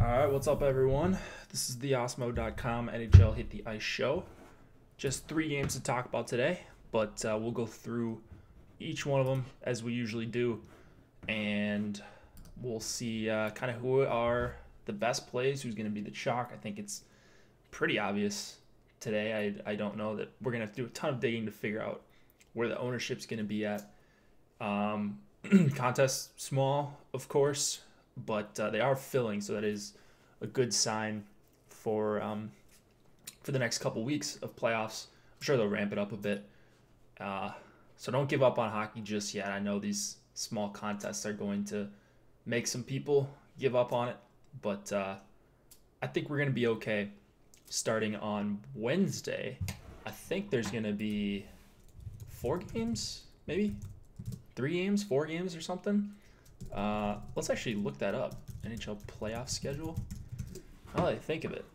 All right, what's up, everyone? This is the Osmo.com NHL Hit the Ice show. Just 3 games to talk about today, but we'll go through each one of them as we usually do, and we'll see kind of who are the best plays, who's going to be the chalk. I think it's pretty obvious today. I don't know that we're going to have to do a ton of digging to figure out where the ownership's going to be at. Contest small, of course, but they are filling, so that is a good sign for the next couple weeks of playoffs. I'm sure they'll ramp it up a bit. So don't give up on hockey just yet. I know these small contests are going to make some people give up on it, but I think we're going to be okay starting on Wednesday. I think there's going to be 4 games, maybe 3 games, 4 games or something. Let's actually look that up. NHL playoff schedule. Now that I think of it,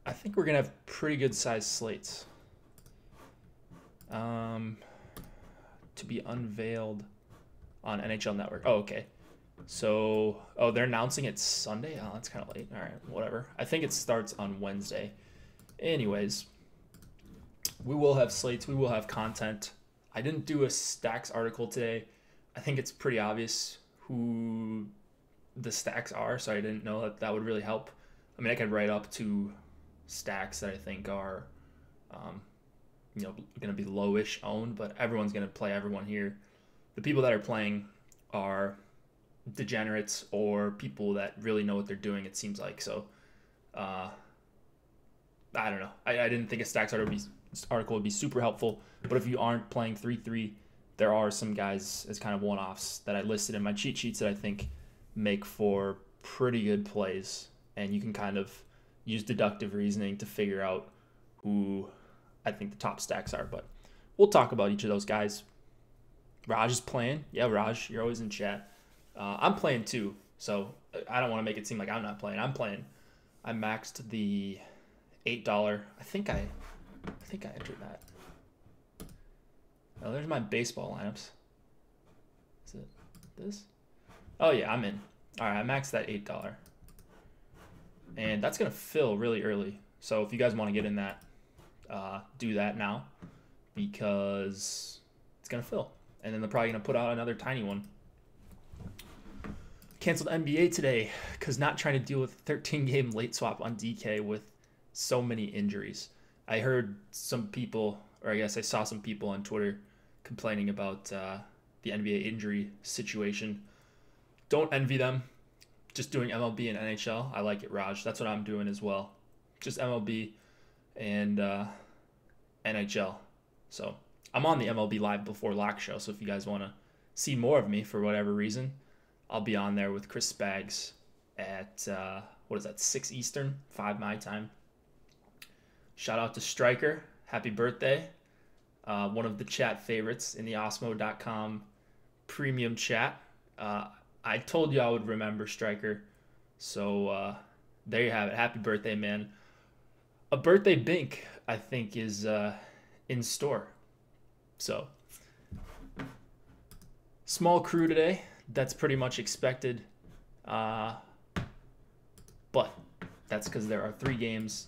I think we're going to have pretty good sized slates. To be unveiled on NHL Network. Oh, okay. So, they're announcing it Sunday? Oh, that's kind of late. All right, whatever. I think it starts on Wednesday. Anyways, we will have slates. We will have content. I didn't do a stacks article today. I think it's pretty obvious who the stacks are, so I didn't know that that would really help. I mean, I could write up 2 stacks that I think are, going to be lowish owned, but everyone's going to play everyone here. The people that are playing are degenerates or people that really know what they're doing, it seems like. So, I don't know. I didn't think a stacks article would be super helpful, but if you aren't playing 3-3, there are some guys as kind of one-offs that I listed in my cheat sheets that I think make for pretty good plays, and you can kind of use deductive reasoning to figure out who I think the top stacks are. But we'll talk about each of those guys. Raj is playing. Yeah, Raj, you're always in chat. I'm playing too, so I don't want to make it seem like I'm not playing. I'm playing. I maxed the $8. I think I entered that. Oh, there's my baseball lineups. Is it this? Oh, yeah, I'm in. All right, I maxed that $8. And that's going to fill really early. So if you guys want to get in that, do that now because it's going to fill. And then they're probably going to put out another tiny one. Canceled NBA today because not trying to deal with a 13-game late swap on DK with so many injuries. I heard some people, or I guess I saw some people on Twitter complaining about the NBA injury situation. Don't envy them. Just doing MLB and NHL. I like it, Raj. That's what I'm doing as well. Just MLB and NHL. So I'm on the MLB Live Before Lock show. So if you guys want to see more of me for whatever reason, I'll be on there with Chris Spags at, 6 Eastern, 5 my time. Shout out to Stryker. Happy birthday. One of the chat favorites in the Osmo.com premium chat. I told you I would remember Stryker. So there you have it. Happy birthday, man. A birthday bink, I think, is in store. So, small crew today. That's pretty much expected. But that's because there are 3 games.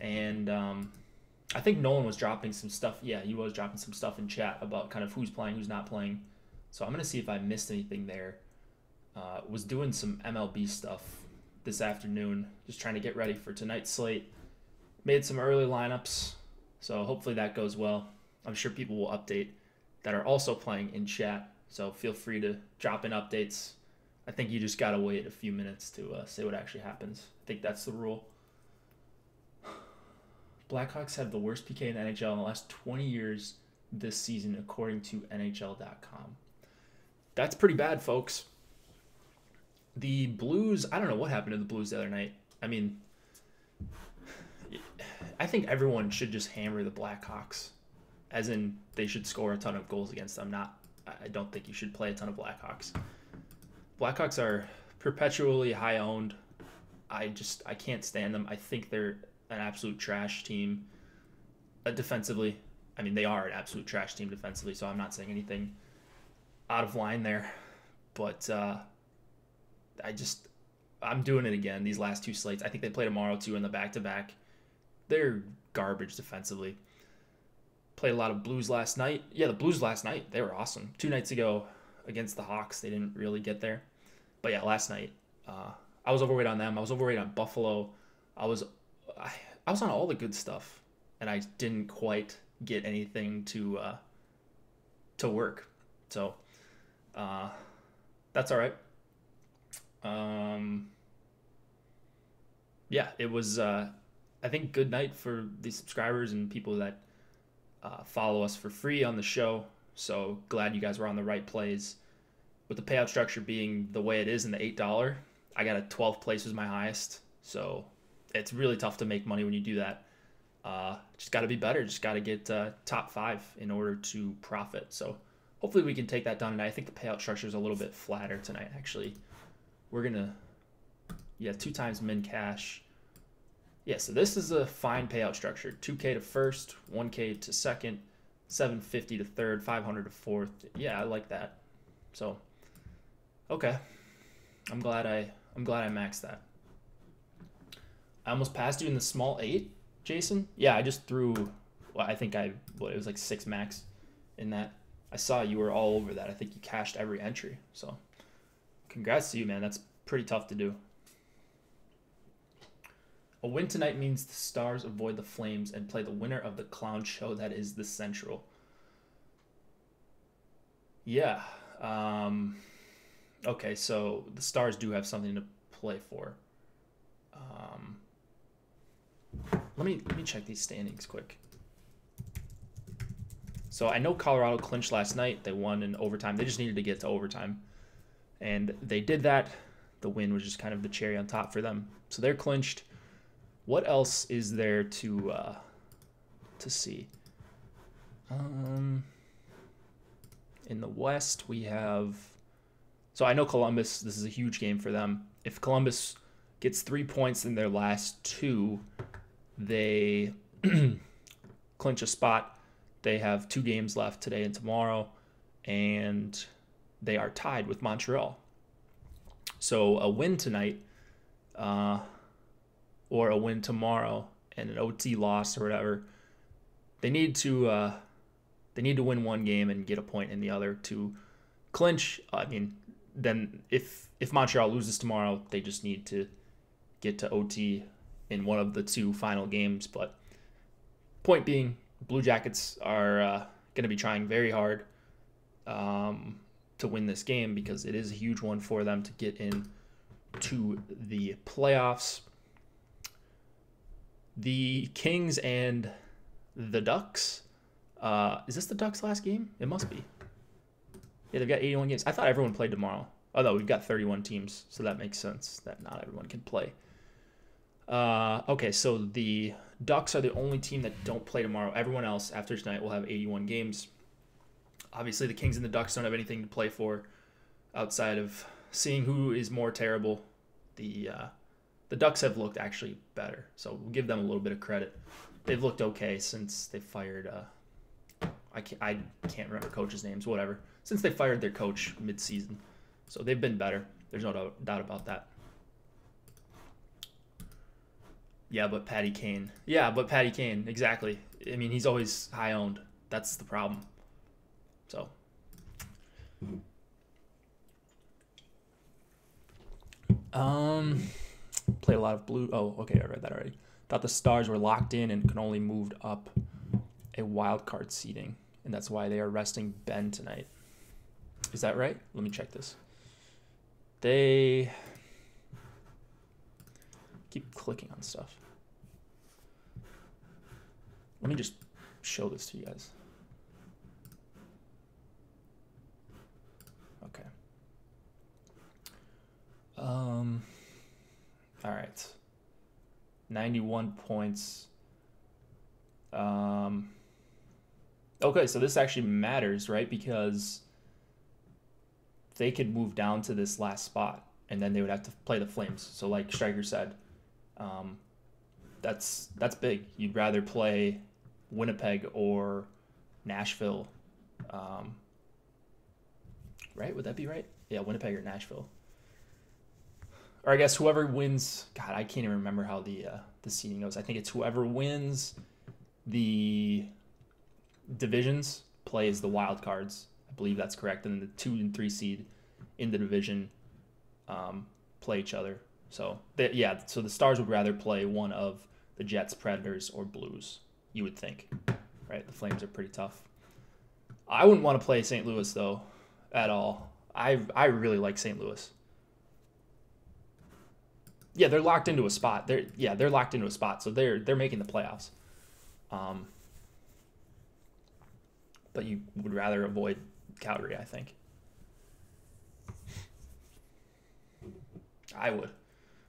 And I think Nolan was dropping some stuff. Yeah, he was dropping some stuff in chat about kind of who's playing, who's not playing. So I'm going to see if I missed anything there. Was doing some MLB stuff this afternoon, just trying to get ready for tonight's slate. Made some early lineups, so hopefully that goes well. I'm sure people will update that are also playing in chat, so feel free to drop in updates. I think you just got to wait a few minutes to say what actually happens. I think that's the rule. Blackhawks have the worst PK in the NHL in the last 20 years this season, according to NHL.com. That's pretty bad, folks. The Blues, I don't know what happened to the Blues the other night. I mean, I think everyone should just hammer the Blackhawks, as in they should score a ton of goals against them. I don't think you should play a ton of Blackhawks. Blackhawks are perpetually high owned. I can't stand them. I think they're an absolute trash team defensively. I mean, they are an absolute trash team defensively, so I'm not saying anything out of line there. But I'm doing it again. These last two slates. I think they play tomorrow too in the back-to-back. They're garbage defensively. Played a lot of Blues last night. Yeah, the Blues last night, they were awesome. 2 nights ago against the Hawks, they didn't really get there. But yeah, last night, I was overweight on them. I was overweight on Buffalo. I was I was on all the good stuff, and I didn't quite get anything to work. So that's all right. Yeah, it was I think good night for the subscribers and people that follow us for free on the show. So glad you guys were on the right plays. With the payout structure being the way it is in the $8, I got a 12th place was my highest. So it's really tough to make money when you do that. Just got to be better. Just got to get top 5 in order to profit. So hopefully we can take that down tonight. I think the payout structure is a little bit flatter tonight, actually. We're going to, 2 times min cash. Yeah, so this is a fine payout structure. 2K to first, 1K to second, 750 to third, 500 to fourth. Yeah, I like that. So, okay. I'm glad I maxed that. I almost passed you in the small 8, Jason. Yeah, I just threw. Well, I think it was like 6 max in that. I saw you were all over that. I think you cashed every entry. So, congrats to you, man. That's pretty tough to do. A win tonight means the Stars avoid the Flames and play the winner of the clown show that is the Central. Yeah. Okay, so the Stars do have something to play for. Let me check these standings quick. So I know Colorado clinched last night. They won in overtime. They just needed to get to overtime, and they did that. The win was just kind of the cherry on top for them. So they're clinched. What else is there to see? In the West, we have. So I know Columbus. This is a huge game for them. If Columbus gets 3 points in their last 2, they clinch a spot. They have 2 games left today and tomorrow, and they are tied with Montreal. So a win tonight, or a win tomorrow, and an OT loss or whatever, they need to win one game and get a point in the other to clinch. I mean, then if Montreal loses tomorrow, they just need to get to OT in one of the 2 final games. But point being, Blue Jackets are going to be trying very hard to win this game because it is a huge one for them to get in to the playoffs. The Kings and the Ducks. Is this the Ducks' last game? It must be. Yeah, they've got 81 games. I thought everyone played tomorrow. Oh, no, we've got 31 teams, so that makes sense that not everyone can play. Okay, so the Ducks are the only team that don't play tomorrow. Everyone else, after tonight, will have 81 games. Obviously, the Kings and the Ducks don't have anything to play for outside of seeing who is more terrible. The Ducks have looked actually better, so we'll give them a little bit of credit. They've looked okay since they fired. I can't remember coaches' names. Whatever. Since they fired their coach mid-season, so they've been better. There's no doubt about that. Yeah, but Patty Kane. Exactly. I mean, he's always high owned. That's the problem. So. Played a lot of blue. Oh, okay, I read that already. Thought the Stars were locked in and can only moved up a wild card seeding, and that's why they are resting Ben tonight. Is that right? Let me check this. They keep clicking on stuff. Let me just show this to you guys. Okay. All right. 91 points. Okay, so this actually matters, right? Because they could move down to this last spot, and then they would have to play the Flames. So like Stryker said, that's big. You'd rather play Winnipeg or Nashville, right? Would that be right? Yeah, Winnipeg or Nashville. or I guess whoever wins. God, I can't even remember how the seeding goes. I think it's whoever wins the divisions plays the wild cards. I believe that's correct. And the 2 and 3 seed in the division play each other. So so the Stars would rather play one of the Jets, Predators, or Blues. You would think, right? The Flames are pretty tough. I wouldn't want to play St. Louis though, at all. I really like St. Louis. Yeah, they're locked into a spot. They're locked into a spot, so they're making the playoffs. But you would rather avoid Calgary, I think. I would.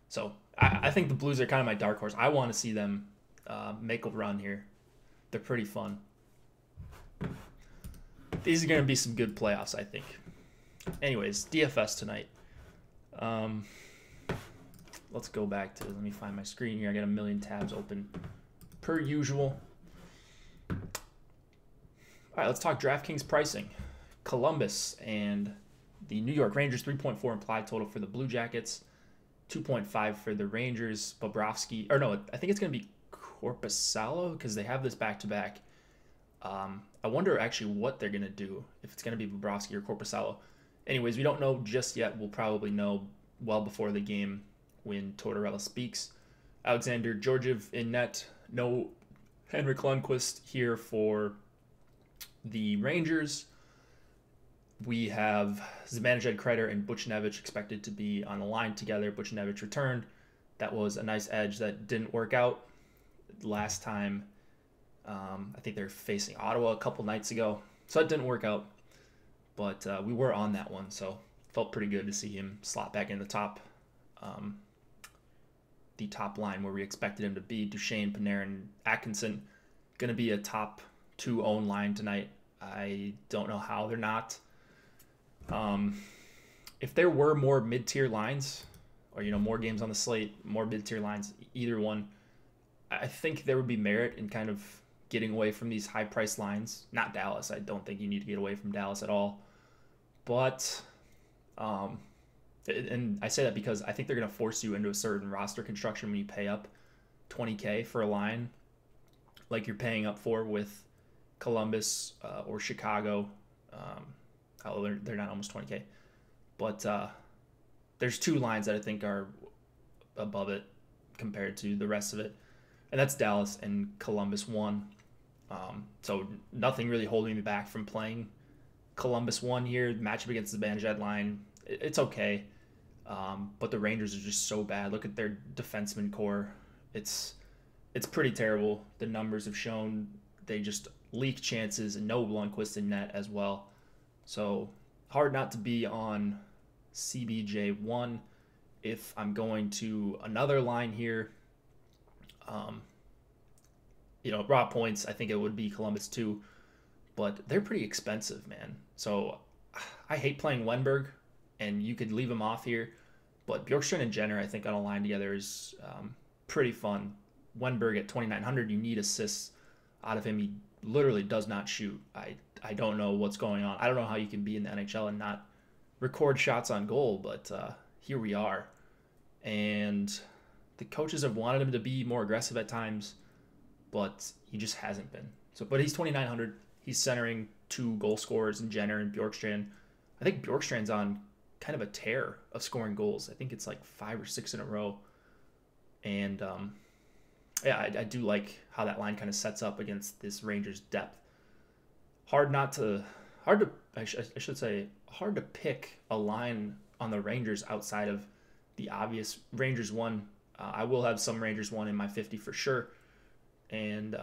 So I think the Blues are kind of my dark horse. I want to see them make a run here. They're pretty fun. These are going to be some good playoffs, I think. Anyways, DFS tonight. Let's go back to, let me find my screen here. I got a million tabs open per usual. All right, let's talk DraftKings pricing. Columbus and the New York Rangers, 3.4 implied total for the Blue Jackets, 2.5 for the Rangers. Bobrovsky, or no, I think it's going to be Korpisalo because they have this back-to-back. I wonder actually what they're going to do, if it's going to be Bobrovsky or Korpisalo. Anyways, we don't know just yet. We'll probably know well before the game when Tortorella speaks. Alexander Georgiev in net. No Henrik Lundqvist here for the Rangers. We have Zibanejad, Kreider, and Buchnevich expected to be on the line together. Buchnevich returned. That was a nice edge that didn't work out last time. I think they're facing Ottawa a couple nights ago, so it didn't work out. But we were on that one, so felt pretty good to see him slot back in the top line where we expected him to be. Duchesne, Panarin, Atkinson, going to be a top 2 own line tonight. I don't know how they're not. If there were more mid-tier lines, or more games on the slate, more mid-tier lines, either one, I think there would be merit in kind of getting away from these high-priced lines. Not Dallas. I don't think you need to get away from Dallas at all. But, and I say that because I think they're going to force you into a certain roster construction when you pay up $20K for a line, like you're paying up for with Columbus or Chicago. Although they're not almost $20K. But there's 2 lines that I think are above it compared to the rest of it. And that's Dallas and Columbus 1. So nothing really holding me back from playing Columbus 1 here. Matchup against the Zibanejad line, it's okay. But the Rangers are just so bad. Look at their defenseman core. It's pretty terrible. The numbers have shown they just leak chances, and no Lundqvist in net as well. So hard not to be on CBJ1 if I'm going to another line here. Raw points, I think it would be Columbus 2, but they're pretty expensive, man. So I hate playing Wenberg, and you could leave him off here, but Bjorkstrand and Jenner, I think, on a line together is pretty fun. Wenberg at 2,900, you need assists out of him. He literally does not shoot. I don't know what's going on. I don't know how you can be in the NHL and not record shots on goal, but here we are. And the coaches have wanted him to be more aggressive at times, but he just hasn't been. But he's 2,900. He's centering 2 goal scorers in Jenner and Bjorkstrand. I think Bjorkstrand's on kind of a tear of scoring goals. I think it's like 5 or 6 in a row. And I do like how that line kind of sets up against this Rangers depth. Hard to pick a line on the Rangers outside of the obvious Rangers 1. I will have some Rangers 1 in my 50 for sure. And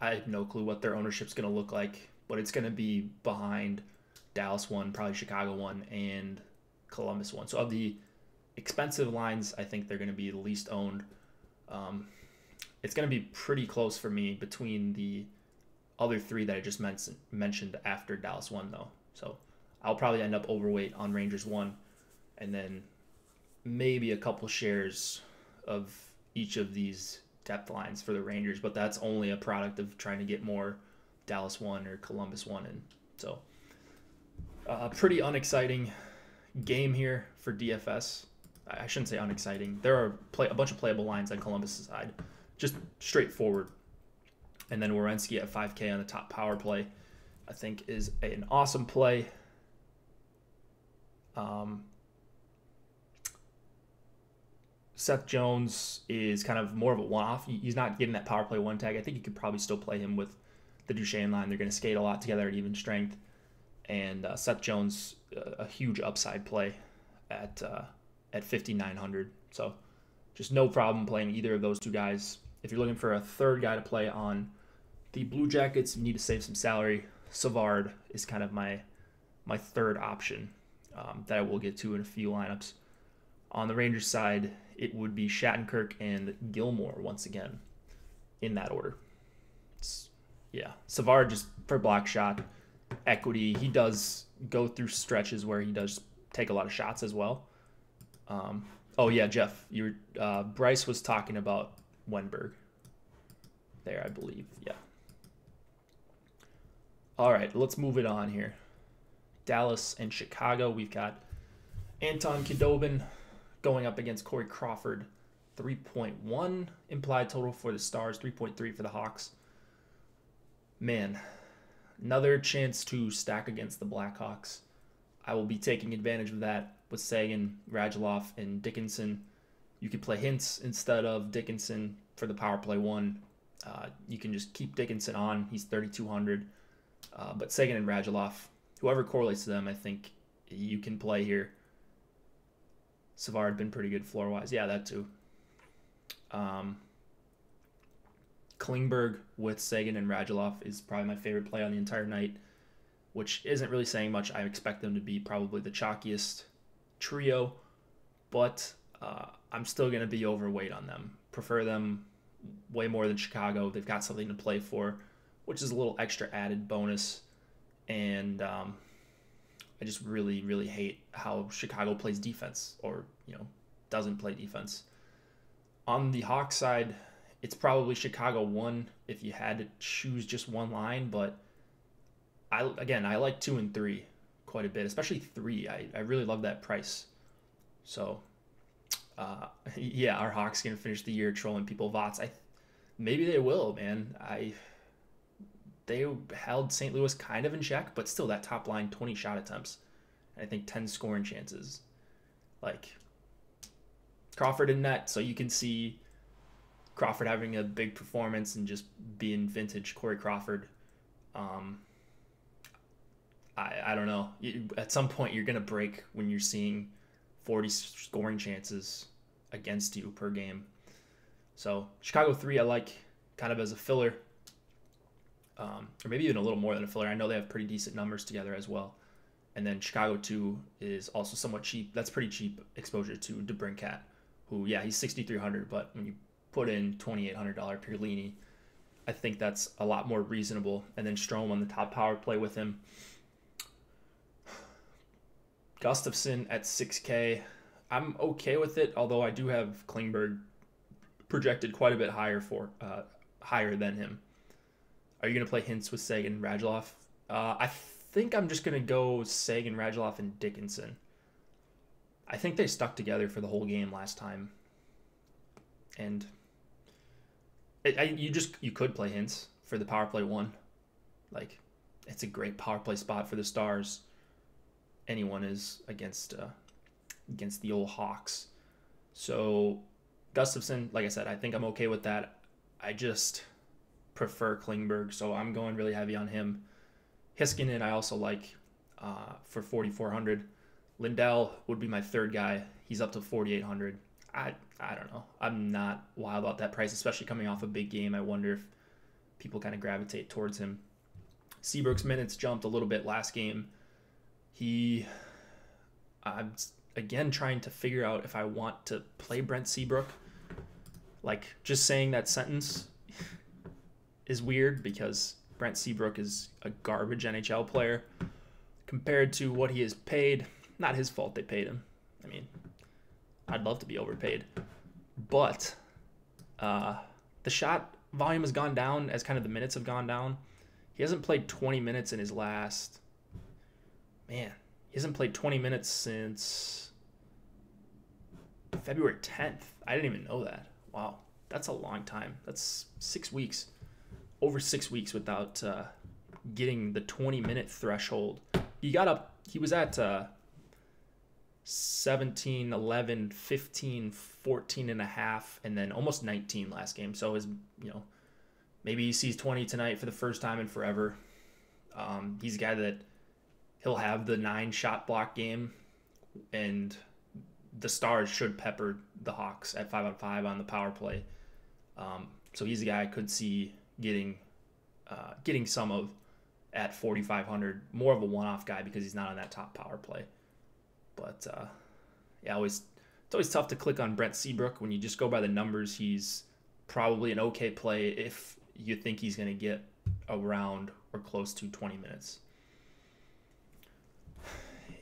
I have no clue what their ownership's going to look like, but it's going to be behind Dallas 1, probably Chicago 1, and Columbus 1. So of the expensive lines, I think they're going to be the least owned. It's going to be pretty close for me between the other 3 that I just mentioned after Dallas 1, though. So I'll probably end up overweight on Rangers 1, and then maybe a couple shares of each of these depth lines for the Rangers, but that's only a product of trying to get more Dallas 1 or Columbus 1 in. So pretty unexciting game here for DFS. I shouldn't say unexciting. There are a bunch of playable lines on Columbus' side. Just straightforward. And then Werenski at 5K on the top power play, I think is an awesome play. Seth Jones is kind of more of a one-off. He's not getting that power play one tag. I think you could probably still play him with the Duchesne line. They're going to skate a lot together at even strength. And Seth Jones, a huge upside play at 5,900. So just no problem playing either of those two guys. If you're looking for a third guy to play on the Blue Jackets, you need to save some salary. Savard is kind of my third option that I will get to in a few lineups. On the Rangers side, it would be Shattenkirk and Gilmore once again in that order. Savard just for block shot equity. He does go through stretches where he does take a lot of shots as well. Jeff, Bryce was talking about Wenberg there, I believe. Yeah. All right, let's move it on here. Dallas and Chicago. We've got Anton Khudobin going up against Corey Crawford. 3.1 implied total for the Stars, 3.3 for the Hawks. Man, another chance to stack against the Blackhawks. I will be taking advantage of that with Sagan, Radulov, and Dickinson. You could play Hintz instead of Dickinson for the power play one. You can just keep Dickinson on. He's 3,200. But Sagan and Radulov, whoever correlates to them, I think you can play here. Savard been pretty good floor-wise. Yeah, that too. Klingberg with Sagan and Radulov is probably my favorite play on the entire night, which isn't really saying much. I expect them to be probably the chalkiest trio, but I'm still going to be overweight on them. Prefer them way more than Chicago. They've got something to play for, which is a little extra added bonus. And I just really, really hate how Chicago plays defense or, doesn't play defense. On the Hawks side, it's probably Chicago 1 if you had to choose just one line, but I like 2 and 3 quite a bit, especially 3. I really love that price. So, our Hawks going to finish the year trolling people Vots. Maybe they will, man. They held St. Louis kind of in check, but still that top line, 20 shot attempts, and I think 10 scoring chances. Like, Crawford in net, so you can see Crawford having a big performance and just being vintage Corey Crawford. I don't know. At some point, you're going to break when you're seeing 40 scoring chances against you per game. So Chicago 3, I like kind of as a filler. Or maybe even a little more than a filler. I know they have pretty decent numbers together as well. And then Chicago 2 is also somewhat cheap. That's pretty cheap exposure to DeBrincat, who, he's 6,300, but when you put in $2,800 Pierlini, I think that's a lot more reasonable. And then Strome on the top power play with him. Gustafsson at 6K. I'm okay with it, although I do have Klingberg projected quite a bit higher than him. Are you going to play Hintz with Sagan and Radulov? I think I'm just going to go Sagan, Radulov, and Dickinson. I think they stuck together for the whole game last time. And you could play Hintz for the power play one. Like, it's a great power play spot for the Stars. Anyone is against the old Hawks. So Gustafsson, like I said, I think I'm okay with that. I just prefer Klingberg, so I'm going really heavy on him. Heiskanen I also like for 4,400. Lindell would be my third guy. He's up to 4,800. I don't know. I'm not wild about that price, especially coming off a big game. I wonder if people kind of gravitate towards him. Seabrook's minutes jumped a little bit last game. I'm again trying to figure out if I want to play Brent Seabrook. Like, just saying that sentence is weird because Brent Seabrook is a garbage NHL player compared to what he is paid. Not his fault they paid him. I mean, I'd love to be overpaid. But the shot volume has gone down as kind of the minutes have gone down. He hasn't played 20 minutes in his last, He hasn't played 20 minutes since February 10th. I didn't even know that. Wow, that's a long time. That's 6 weeks. Over 6 weeks without getting the 20-minute threshold. He was at 17, 11, 15, 14 and a half, and then almost 19 last game. So maybe he sees 20 tonight for the first time in forever. He's a guy that he'll have the 9-shot block game, and the Stars should pepper the Hawks at 5-on-5 on the power play. So he's a guy I could see getting some of at 4,500, more of a one-off guy because he's not on that top power play. But it's always tough to click on Brent Seabrook when you just go by the numbers. He's probably an okay play if you think he's going to get around or close to 20 minutes.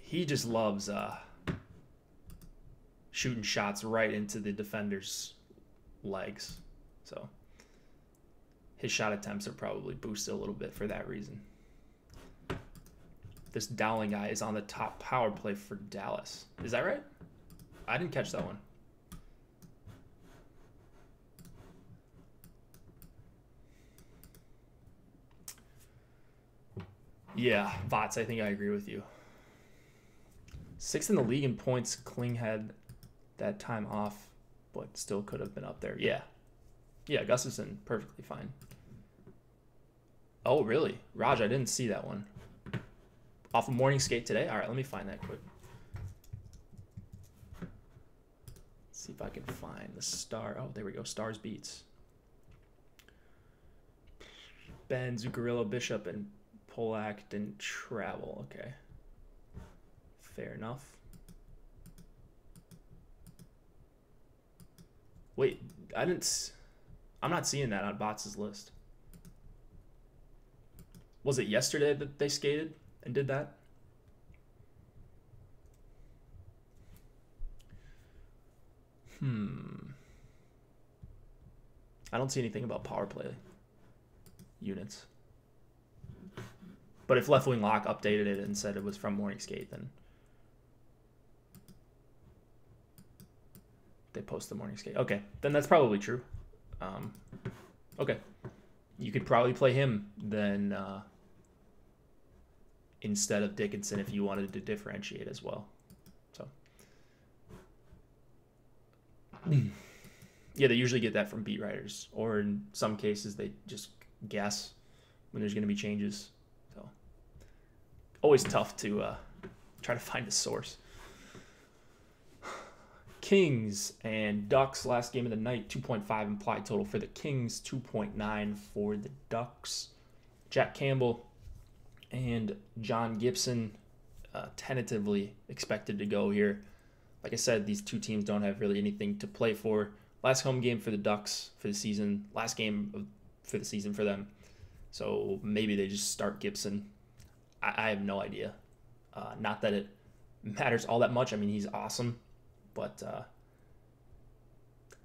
He just loves shooting shots right into the defender's legs. So his shot attempts are probably boosted a little bit for that reason. This Dowling guy is on the top power play for Dallas. Is that right? I didn't catch that one. Yeah, Vots, I think I agree with you. 6th in the league in points. Kling had that time off, but still could have been up there. Yeah, Gustafson, perfectly fine. Oh, really? Raj, I didn't see that one. Off of morning skate today? All right, let me find that quick. Let's see if I can find the star. Oh, there we go. Stars beats. Ben, Zuccarello, Bishop, and Polak didn't travel. Okay. Fair enough. Wait, I'm not seeing that on Bots' list. Was it yesterday that they skated and did that? I don't see anything about power play units. But if Left Wing Lock updated it and said it was from morning skate, then they post the morning skate. Okay, then that's probably true. Okay, you could probably play him then instead of Dickinson if you wanted to differentiate as well. So yeah, they usually get that from beat writers, or in some cases they just guess when there's going to be changes. So always tough to try to find a source. Kings and Ducks, last game of the night, 2.5 implied total for the Kings, 2.9 for the Ducks. Jack Campbell and John Gibson tentatively expected to go here. Like I said, these two teams don't have really anything to play for. Last home game for the Ducks for the season, last game for the season for them. So maybe they just start Gibson. I have no idea. Not that it matters all that much. I mean, he's awesome. But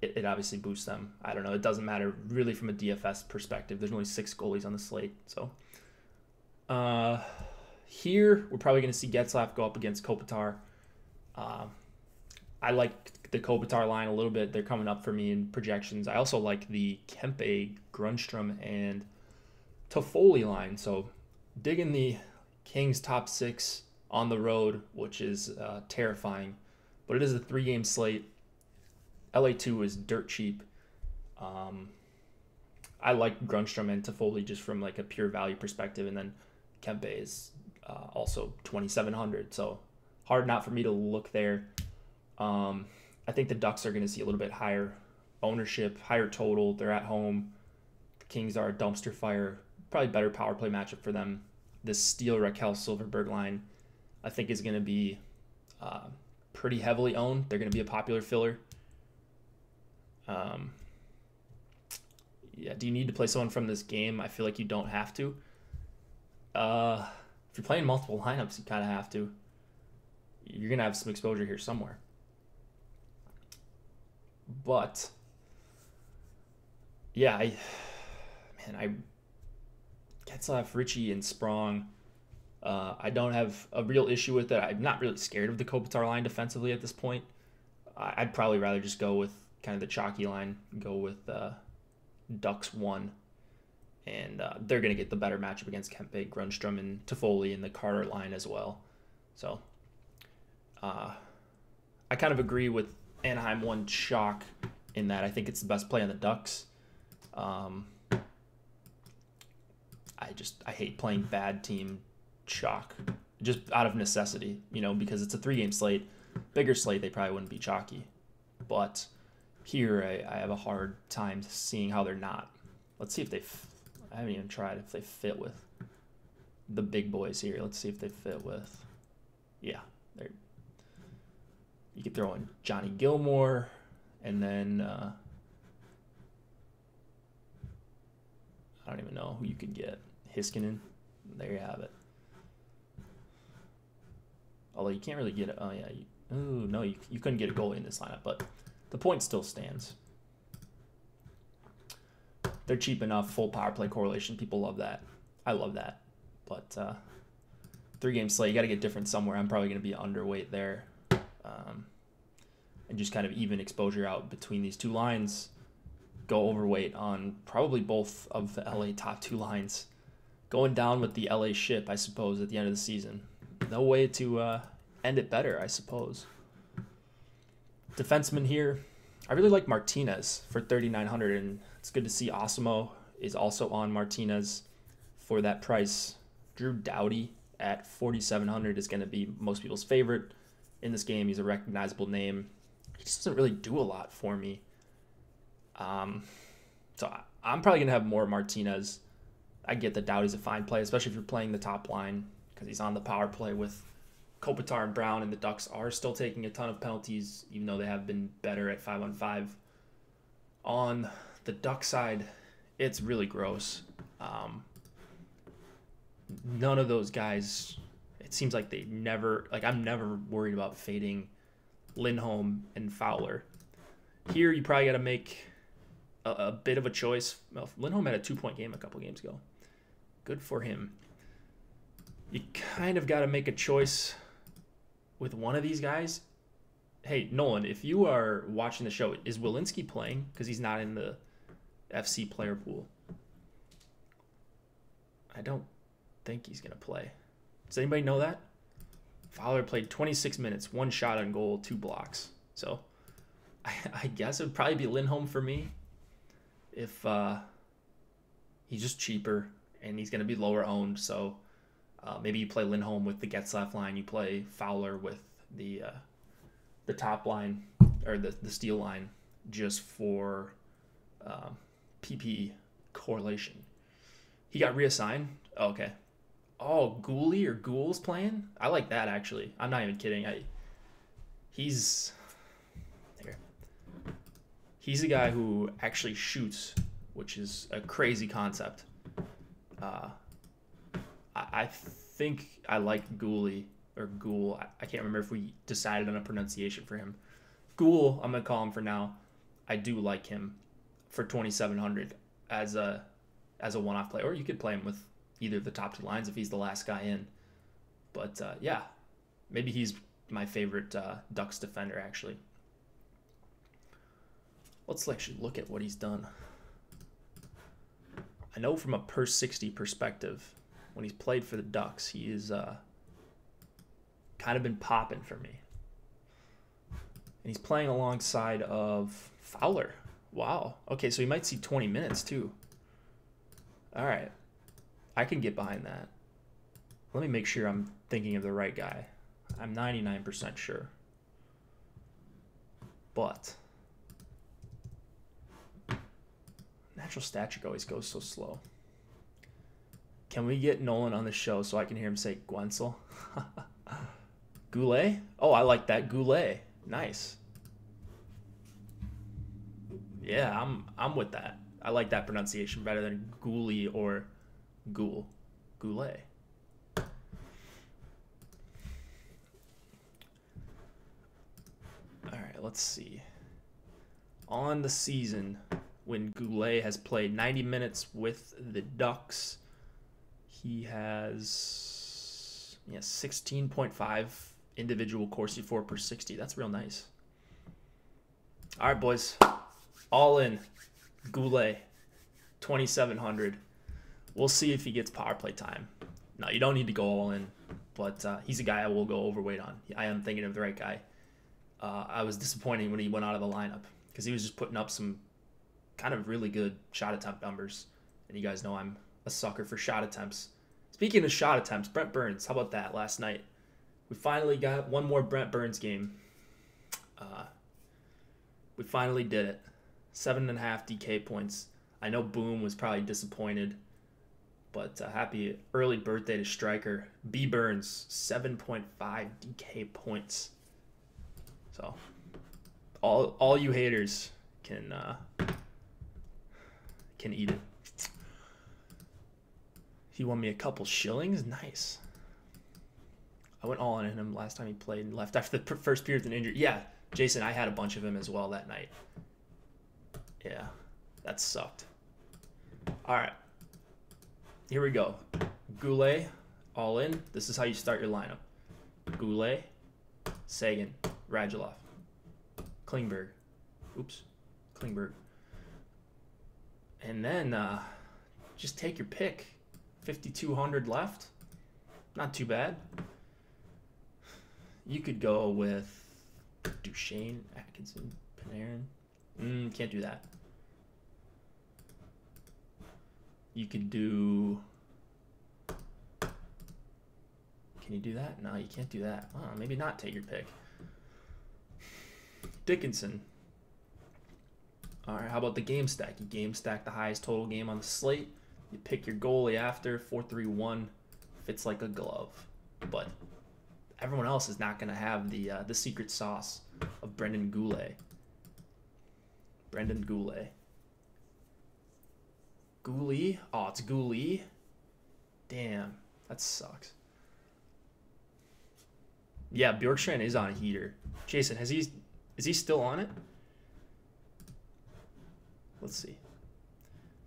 it obviously boosts them. I don't know. It doesn't matter really from a DFS perspective. There's only 6 goalies on the slate. So here we're probably going to see Getzlaf go up against Kopitar. I like the Kopitar line a little bit. They're coming up for me in projections. I also like the Kempe, Grunstrom, and Toffoli line. So digging the Kings top 6 on the road, which is terrifying. But it is a 3-game slate. LA2 is dirt cheap. I like Grunstrom and Toffoli just from like a pure value perspective, and then Kempe is also 2,700. So hard not for me to look there. I think the Ducks are going to see a little bit higher ownership, higher total. They're at home. The Kings are a dumpster fire. Probably better power play matchup for them. This Steele, Raquel, Silverberg line, I think, is going to be pretty heavily owned. They're going to be a popular filler. Yeah, do you need to play someone from this game? I feel like you don't have to. If you're playing multiple lineups, you kind of have to. You're going to have some exposure here somewhere. But, yeah, Getzlaf, Ritchie, and Sprong, I don't have a real issue with it. I'm not really scared of the Kopitar line defensively at this point. I'd probably rather just go with kind of the chalky line, go with Ducks 1. And they're going to get the better matchup against Kempe, Grundstrom, and Toffoli in the Carter line as well. So I kind of agree with Anaheim 1 chalk in that I think it's the best play on the Ducks. I hate playing bad team chalk just out of necessity, because it's a 3-game slate. Bigger slate, they probably wouldn't be chalky. But here I have a hard time seeing how they're not. Let's see if I haven't even tried if they fit with the big boys here. Let's see if they fit with, yeah. You could throw in Johnny Gilmore, and then I don't even know who you could get. Hiskinen. There you have it. Although you can't really get it. Oh, yeah. You couldn't get a goalie in this lineup, but the point still stands. They're cheap enough. Full power play correlation. People love that. I love that. But 3-game slate, you got to get different somewhere. I'm probably going to be underweight there. And just kind of even exposure out between these two lines. Go overweight on probably both of the LA top 2 lines. Going down with the LA ship, I suppose, at the end of the season. No way to end it better, I suppose. Defenseman here. I really like Martinez for 3,900, and it's good to see Osimo is also on Martinez for that price. Drew Doughty at 4,700 is going to be most people's favorite in this game. He's a recognizable name. He just doesn't really do a lot for me. So I'm probably going to have more Martinez. I get that Doughty's a fine play, especially if you're playing the top line, because he's on the power play with Kopitar and Brown, and the Ducks are still taking a ton of penalties, even though they have been better at 5-on-5. On the Duck side, it's really gross. None of those guys, it seems like I'm never worried about fading Lindholm and Fowler. Here, you probably got to make a bit of a choice. Well, Lindholm had a 2-point game a couple games ago. Good for him. You kind of got to make a choice with one of these guys. Hey, Nolan, if you are watching the show, is Welinski playing? Because he's not in the FC player pool. I don't think he's going to play. Does anybody know that? Fowler played 26 minutes, 1 shot on goal, 2 blocks. So I guess it would probably be Lindholm for me if he's just cheaper and he's going to be lower owned. So maybe you play Lindholm with the Getzlaf line. You play Fowler with the top line or the steel line just for PP correlation. He got reassigned? Oh, okay. Oh, Gooley or Ghoul's playing? I like that, actually. I'm not even kidding. He's a guy who actually shoots, which is a crazy concept. I think I like Gooley or Ghoul. I can't remember if we decided on a pronunciation for him. Ghoul, I'm going to call him for now. I do like him for 2,700 as a one-off play. Or you could play him with either of the top 2 lines if he's the last guy in. But, yeah, maybe he's my favorite Ducks defender, actually. Let's actually look at what he's done. I know from a per 60 perspective, when he's played for the Ducks, he is kind of been popping for me. And he's playing alongside of Fowler. Wow. Okay, so he might see 20 minutes, too. All right. I can get behind that. Let me make sure I'm thinking of the right guy. I'm 99% sure. But natural stat trick always goes so slow. Can we get Nolan on the show so I can hear him say Guentzel? Goulet? Oh, I like that. Goulet. Nice. Yeah, I'm with that. I like that pronunciation better than Ghoulie or Ghoul. Goulet. All right, let's see. On the season, when Goulet has played 90 minutes with the Ducks, he has Yeah, 16.5 individual Corsi for per 60. That's real nice. All right, boys. All in. Goulet, 2,700. We'll see if he gets power play time. No, you don't need to go all in, but he's a guy I will go overweight on. I am thinking of the right guy. I was disappointed when he went out of the lineup because he was just putting up some kind of really good shot attempt numbers. And you guys know I'm a sucker for shot attempts. Speaking of shot attempts, Brent Burns, how about that last night? We finally got one more Brent Burns game. We finally did it. 7.5 DK points. I know Boom was probably disappointed, but happy early birthday to Striker. B Burns, 7.5 DK points. So, all you haters can eat it. He won me a couple shillings. Nice. I went all in on him last time he played and left after the first period with an injury. Yeah, Jason, I had a bunch of him as well that night. Yeah, that sucked. All right. Here we go. Goulet, all in. This is how you start your lineup. Goulet, Sagan, Radulov, Klingberg. Oops, Klingberg. And then just take your pick. 5,200 left. Not too bad. You could go with Duchesne, Atkinson, Panarin. Can't do that. You could do... Can you do that? No, you can't do that. Maybe not take your pick. Dickinson. All right, how about the game stack? You game stack the highest total game on the slate. You pick your goalie after. 4-3-1. Fits like a glove. But everyone else is not going to have the secret sauce of Brendan Goulet. Brendan Goulet. Goulet? Oh, it's Goulet? Damn, that sucks. Yeah, Bjorkstrand is on a heater. Jason, is he still on it? Let's see.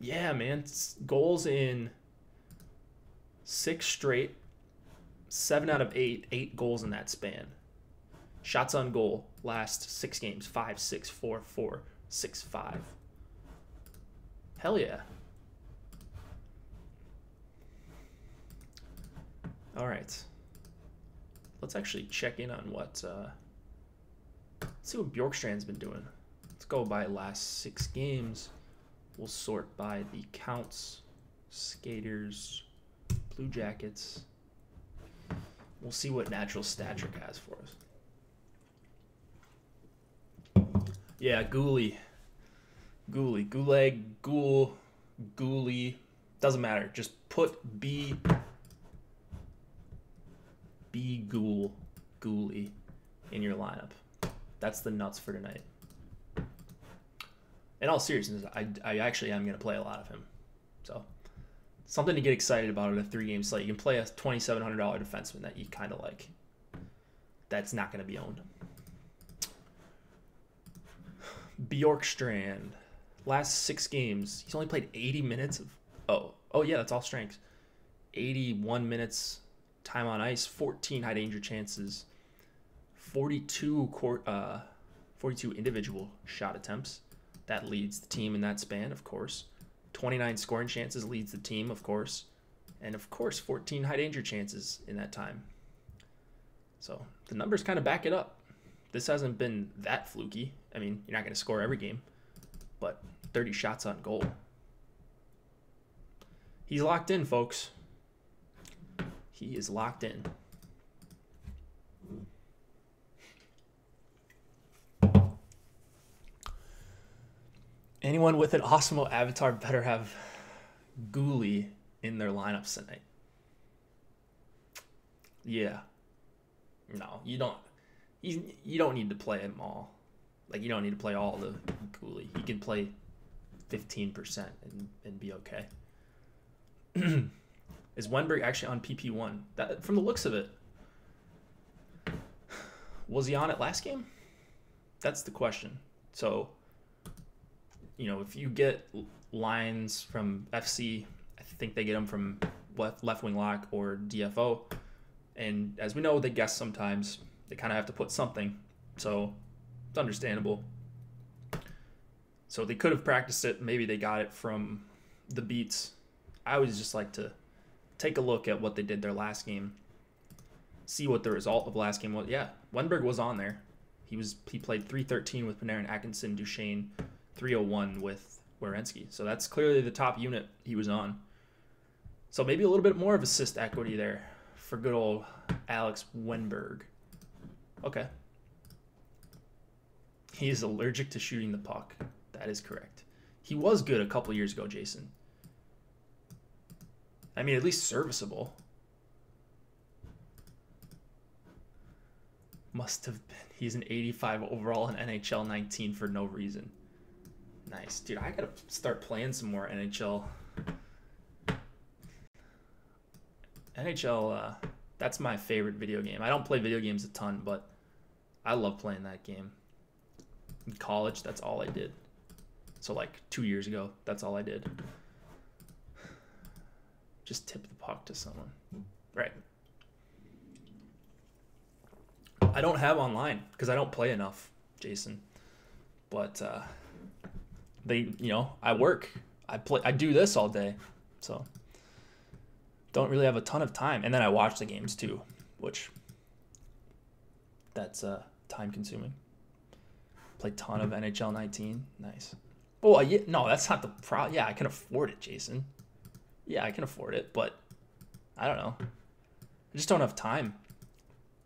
Yeah, man. It's goals in 6 straight. 7 out of 8. 8 goals in that span. Shots on goal. Last 6 games. 5, 6, 4, 4, 6, 5. Hell yeah. All right. Let's actually check in on what... let's see what Bjorkstrand's been doing. Let's go by last 6 games. We'll sort by the counts, skaters, Blue Jackets. We'll see what Natural Stat Trick has for us. Yeah, Goulet. Goulet, Goulet. Doesn't matter. Just put Goulet in your lineup. That's the nuts for tonight. In all seriousness, I actually am going to play a lot of him. So, something to get excited about in a 3-game slate. You can play a $2,700 defenseman that you kind of like. That's not going to be owned. Bjorkstrand. Last 6 games, he's only played 80 minutes of... Oh yeah, that's all strengths. 81 minutes time on ice, 14 high danger chances, 42 individual shot attempts. That leads the team in that span, of course. 29 scoring chances leads the team, of course. And, of course, 14 high danger chances in that time. So the numbers kind of back it up. This hasn't been that fluky. I mean, you're not going to score every game. But 30 shots on goal. He's locked in, folks. He is locked in. Anyone with an Osmo avatar better have Goulet in their lineups tonight. Yeah. No, you don't. You don't need to play them all. Like, you don't need to play all the Goulet. You can play 15% and be okay. Is Wenberg actually on PP1? That, from the looks of it. Was he on it last game? That's the question. So, you know, if you get lines from FC, I think they get them from left wing lock or DFO. And as we know, they guess sometimes. They kind of have to put something. So it's understandable. So they could have practiced it. Maybe they got it from the beats. I always just like to take a look at what they did their last game. See what the result of last game was. Yeah, Wenberg was on there. He played 313 with Panarin, Atkinson, Duchesne, 301 with Werenski. So that's clearly the top unit he was on. So maybe a little bit more of assist equity there for good old Alex Wenberg. Okay. He is allergic to shooting the puck. That is correct. He was good a couple years ago, Jason. I mean, at least serviceable. Must have been. He's an 85 overall in NHL 19 for no reason. Nice. Dude, I gotta start playing some more NHL. NHL, that's my favorite video game. I don't play video games a ton, but I love playing that game. In college, that's all I did. So like 2 years ago, that's all I did. Just tip the puck to someone. Right. I don't have online because I don't play enough, Jason. But I work. I do this all day. So don't really have a ton of time. And then I watch the games too, which that's time consuming. Play a ton of NHL 19. Nice. Oh, yeah, no, that's not the problem. Yeah, I can afford it, Jason. Yeah, I can afford it, but I don't know. I just don't have time.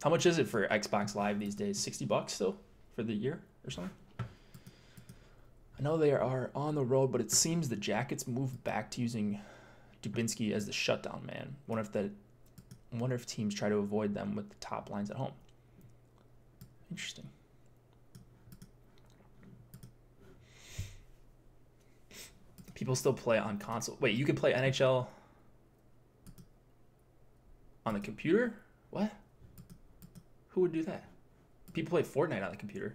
How much is it for Xbox Live these days? $60 still for the year or something? I know they are on the road, but it seems the Jackets moved back to using Dubinsky as the shutdown man. Wonder if teams try to avoid them with the top lines at home. Interesting. People still play on console. Wait, you can play NHL on the computer? What? Who would do that? People play Fortnite on the computer.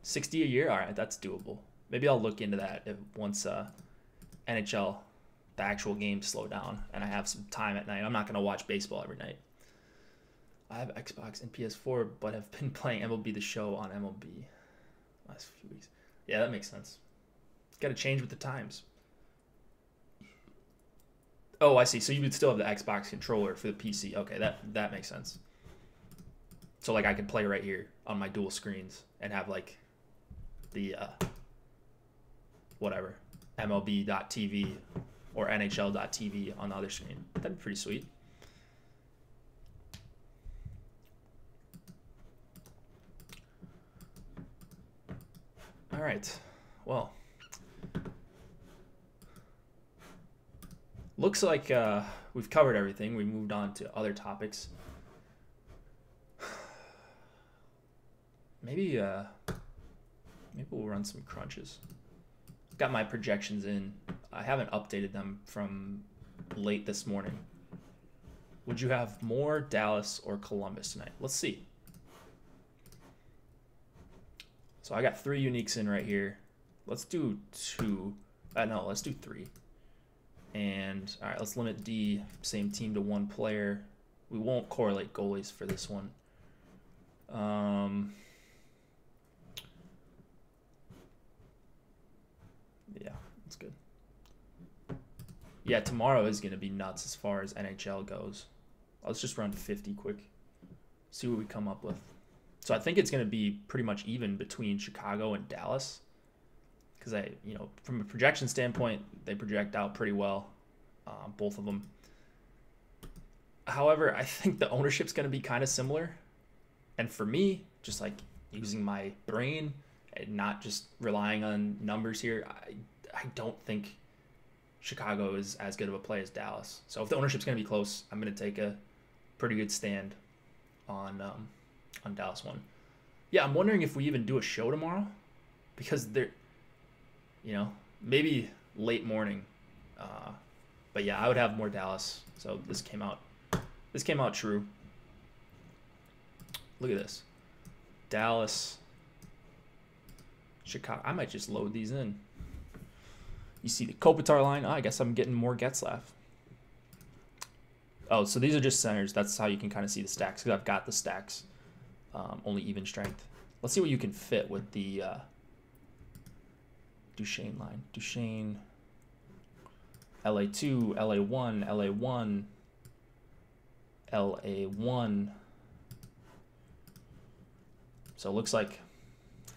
60 a year? All right, that's doable. Maybe I'll look into that once NHL, the actual games slow down and I have some time at night. I'm not going to watch baseball every night. I have Xbox and PS4, but have been playing MLB The Show on MLB last few weeks. Yeah, that makes sense. Got to change with the times. Oh, I see. So you would still have the Xbox controller for the PC. Okay, that makes sense. So like I could play right here on my dual screens and have like the whatever MLB.TV or NHL.TV on the other screen. That'd be pretty sweet. All right. Well, looks like we've covered everything. We moved on to other topics. Maybe we'll run some crunches. Got my projections in. I haven't updated them from late this morning. Would you have more Dallas or Columbus tonight? Let's see. So I got 3 uniques in right here. Let's do 2. No, let's do 3. And all right, let's limit D, same team, to 1 player. We won't correlate goalies for this one. Yeah, that's good. Yeah, tomorrow is going to be nuts as far as NHL goes. Let's just run 50 quick. See what we come up with. So I think it's going to be pretty much even between Chicago and Dallas. Because from a projection standpoint, they project out pretty well, both of them. However, I think the ownership's going to be kind of similar. And for me, just like using my brain and not just relying on numbers here, I don't think Chicago is as good of a play as Dallas. So if the ownership's going to be close, I'm going to take a pretty good stand on Dallas 1. Yeah, I'm wondering if we even do a show tomorrow, because they're, maybe late morning. But yeah, I would have more Dallas. So this came out true. Look at this. Dallas, Chicago. I might just load these in. You see the Kopitar line. Oh, I guess I'm getting more Getzlaff. Oh, so these are just centers. That's how you can kind of see the stacks, because I've got the stacks. Only even strength. Let's see what you can fit with the Duchesne line. Duchesne, LA2, LA1, LA1, LA1. So it looks like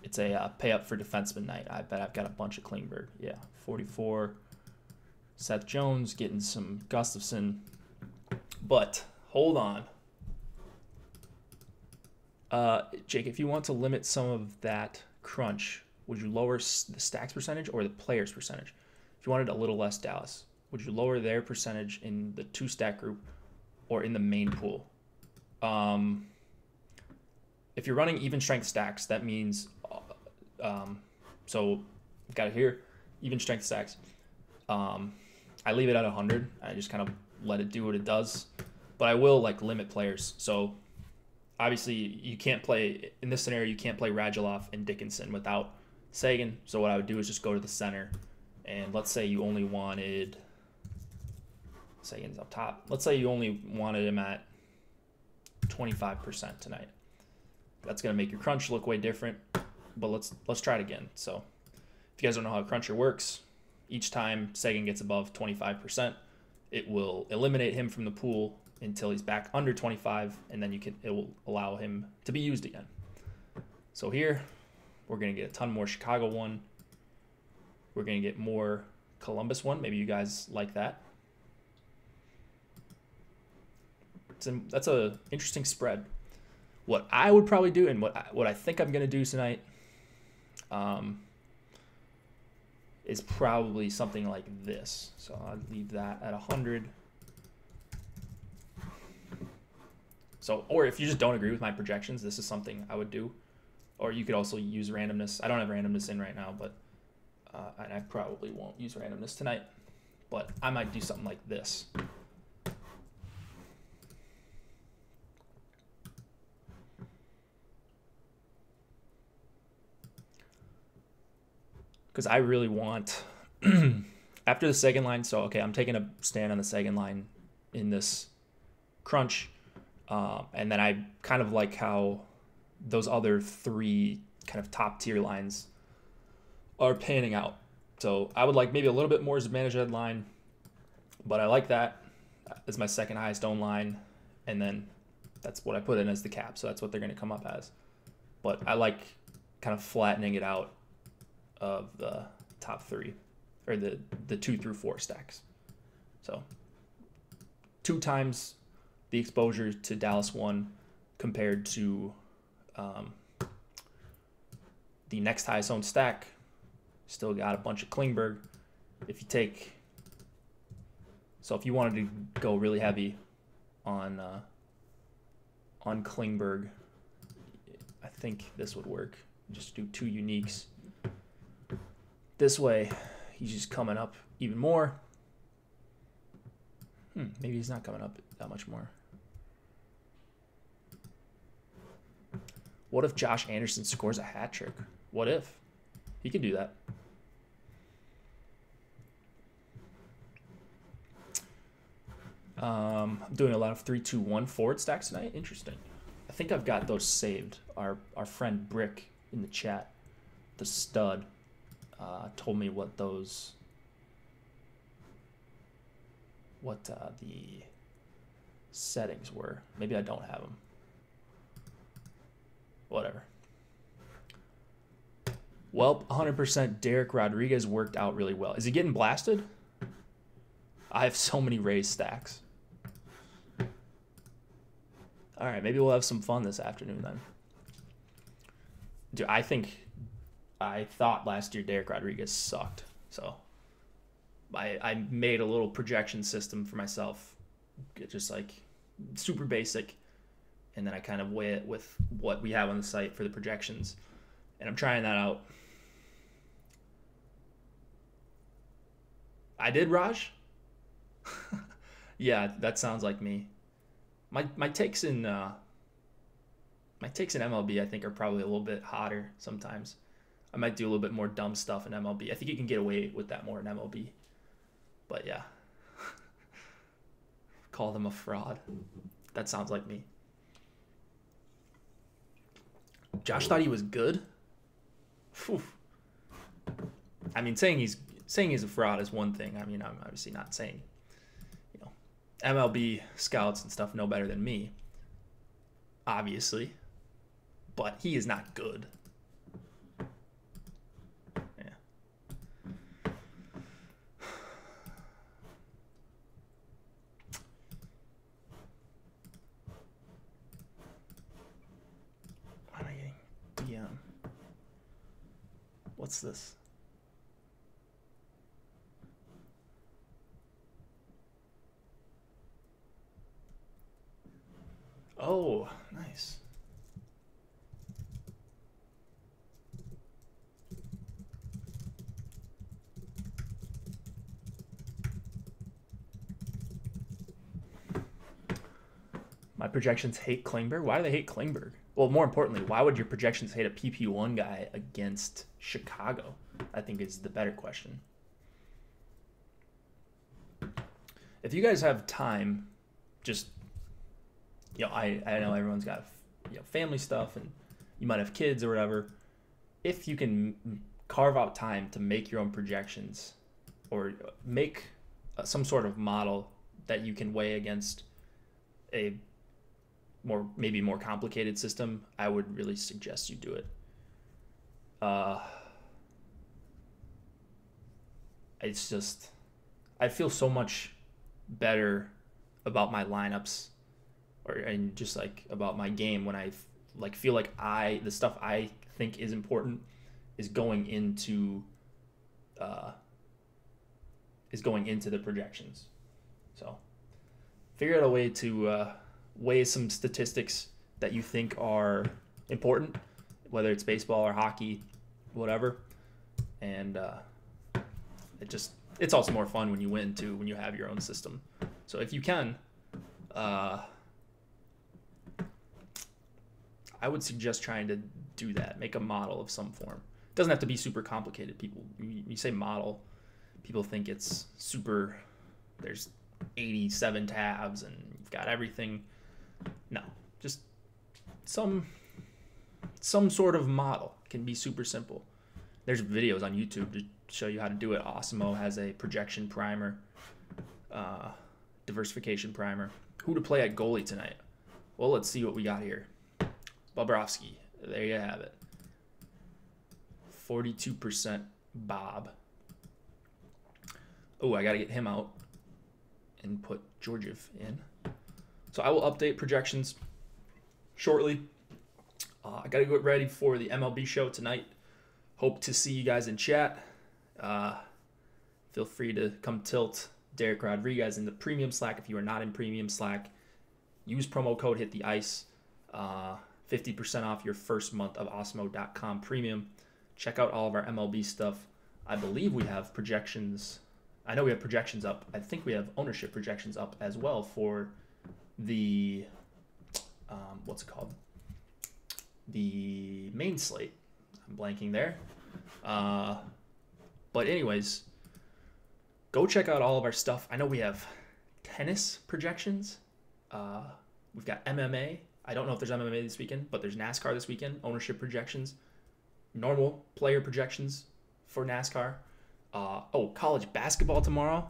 it's a pay up for defenseman night. I bet I've got a bunch of Klingberg. Yeah, 44. Seth Jones getting some Gustafson. But hold on. Jake, if you want to limit some of that crunch, would you lower the stacks percentage or the players percentage? If you wanted a little less Dallas, would you lower their percentage in the 2-stack group or in the main pool? If you're running even strength stacks, that means, so I've got it here, even strength stacks. I leave it at 100. I just kind of let it do what it does, but I will like limit players. So obviously you can't play in this scenario. You can't play Radulov and Dickinson without Sagan. So what I would do is just go to the center, and let's say you only wanted Sagan's up top. Let's say you only wanted him at 25% tonight. That's gonna make your crunch look way different. But let's try it again. So if you guys don't know how a cruncher works, each time Sagan gets above 25%, it will eliminate him from the pool until he's back under 25, and then it will allow him to be used again. So here, we're gonna get a ton more Chicago one. We're gonna get more Columbus one. Maybe you guys like that. That's a interesting spread. What I would probably do, and what I think I'm gonna do tonight, is probably something like this. So I'll leave that at 100. So, or if you just don't agree with my projections, this is something I would do. Or you could also use randomness. I don't have randomness in right now, but and I probably won't use randomness tonight. But I might do something like this. Because I really want, after the Sagan line, so okay, I'm taking a stand on the Sagan line in this crunch. And then I kind of like how those other 3 kind of top tier lines are panning out. So I would like maybe a little bit more Zibanejad line, but I like that as my second highest owned line. And then that's what I put in as the cap. So that's what they're going to come up as. But I like kind of flattening it out of the top 3, or the 2 through 4 stacks. So 2 times the exposure to Dallas 1 compared to the next highest owned stack. Still got a bunch of Klingberg. If you take, so if you wanted to go really heavy on Klingberg, I think this would work. Just do 2 uniques. This way, he's just coming up even more. Maybe he's not coming up that much more. What if Josh Anderson scores a hat trick? What if? He can do that. I'm doing a lot of 3-2-1 forward stacks tonight. Interesting. I think I've got those saved. Our friend Brick in the chat, the stud, told me what those, the settings were. Maybe I don't have them. Whatever. Well, 100% Derek Rodriguez worked out really well. Is he getting blasted? I have so many Rays stacks. All right, maybe we'll have some fun this afternoon then. Dude, I thought last year Derek Rodriguez sucked. So I made a little projection system for myself, just like super basic. And then I kind of weigh it with what we have on the site for the projections. And I'm trying that out. I did, Raj? Yeah, that sounds like me. My takes in MLB, I think, are probably a little bit hotter sometimes. I might do a little bit more dumb stuff in MLB. I think you can get away with that more in MLB. But yeah. Call them a fraud. That sounds like me. Josh thought he was good. Whew. I mean, saying he's a fraud is one thing. I mean, I'm obviously not saying, MLB scouts and stuff know better than me, obviously, but he is not good. Yeah. Why am I getting DM? What's this? Oh, nice. My projections hate Klingberg. Why do they hate Klingberg? Well, more importantly, why would your projections hate a PP1 guy against Chicago? I think is the better question. If you guys have time, just, I know everyone's got, family stuff and you might have kids or whatever. If you can carve out time to make your own projections or make some sort of model that you can weigh against a maybe more complicated system, I would really suggest you do it. It's just, I feel so much better about my lineups and just like about my game when I feel like the stuff I think is important is going into the projections. So figure out a way to weigh some statistics that you think are important, whether it's baseball or hockey, whatever. And it's also more fun when you win too, when you have your own system. So if you can, I would suggest trying to do that. Make a model of some form. It doesn't have to be super complicated. You say model, people think it's super, there's 87 tabs and you've got everything. No, just some sort of model can be super simple. There's videos on YouTube to show you how to do it. Osmo has a projection primer, diversification primer. Who to play at goalie tonight? Well, let's see what we got here. Bobrovsky. There you have it. 42% Bob. Oh, I got to get him out and put Georgiev in. So I will update projections shortly. I got to get ready for the MLB show tonight. Hope to see you guys in chat. Feel free to come tilt Derek Rodriguez in the premium Slack. If you are not in premium Slack, use promo code Hit the Ice. 50% off your first month of Osmo.com premium. Check out all of our MLB stuff. I believe we have projections. I know we have projections up. I think we have ownership projections up as well for the, what's it called? The main slate. I'm blanking there. But anyways, go check out all of our stuff. I know we have tennis projections. We've got MMA. I don't know if there's MMA this weekend, but there's NASCAR this weekend. Ownership projections. Normal player projections for NASCAR. College basketball tomorrow.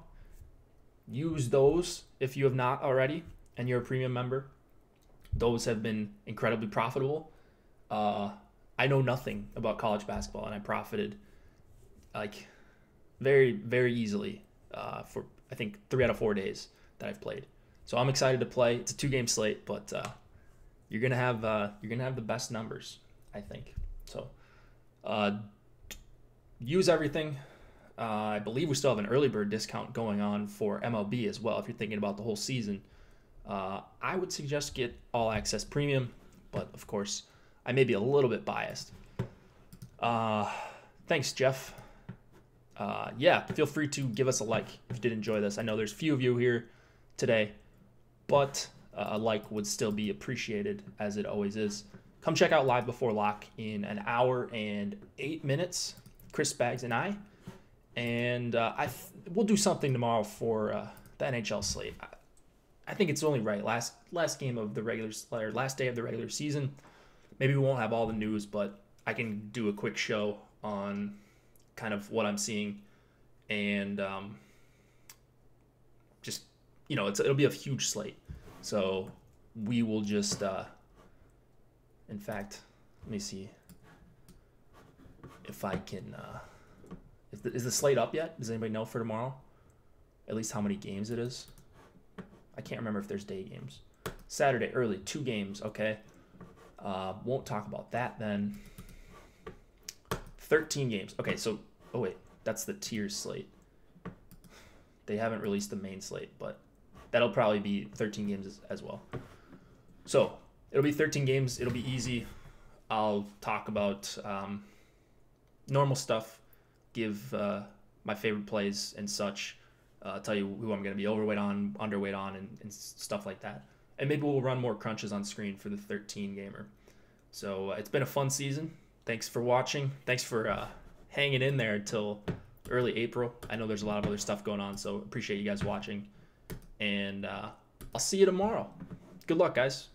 Use those if you have not already and you're a premium member. Those have been incredibly profitable. I know nothing about college basketball, and I profited very, very easily for I think 3 out of 4 days that I've played. So I'm excited to play. It's a 2-game slate, but you're gonna have the best numbers, I think. So use everything. I believe we still have an early bird discount going on for MLB as well. If you're thinking about the whole season, I would suggest get all access premium, but of course I may be a little bit biased. Thanks, Jeff. Yeah, feel free to give us a like if you did enjoy this. I know there's few of you here today, but a like would still be appreciated, as it always is. Come check out Live Before Lock in an hour and 8 minutes, Chris Spags and I. And we'll do something tomorrow for the NHL slate. I think it's only right. Last game of the last day of the regular season. Maybe we won't have all the news, but I can do a quick show on kind of what I'm seeing, and just it'll be a huge slate. So we will just, in fact, let me see if I can. Is the slate up yet? Does anybody know for tomorrow? At least how many games it is? I can't remember if there's day games. Saturday early, 2 games. Okay. Won't talk about that then. 13 games. Okay, so oh wait, that's the tiers slate. They haven't released the main slate, but that'll probably be 13 games as well. So it'll be 13 games. It'll be easy. I'll talk about normal stuff, give my favorite plays and such, tell you who I'm going to be overweight on, underweight on, and stuff like that. And maybe we'll run more crunches on screen for the 13 gamer. So it's been a fun season. Thanks for watching. Thanks for hanging in there until early April. I know there's a lot of other stuff going on, so appreciate you guys watching. And I'll see you tomorrow. Good luck, guys.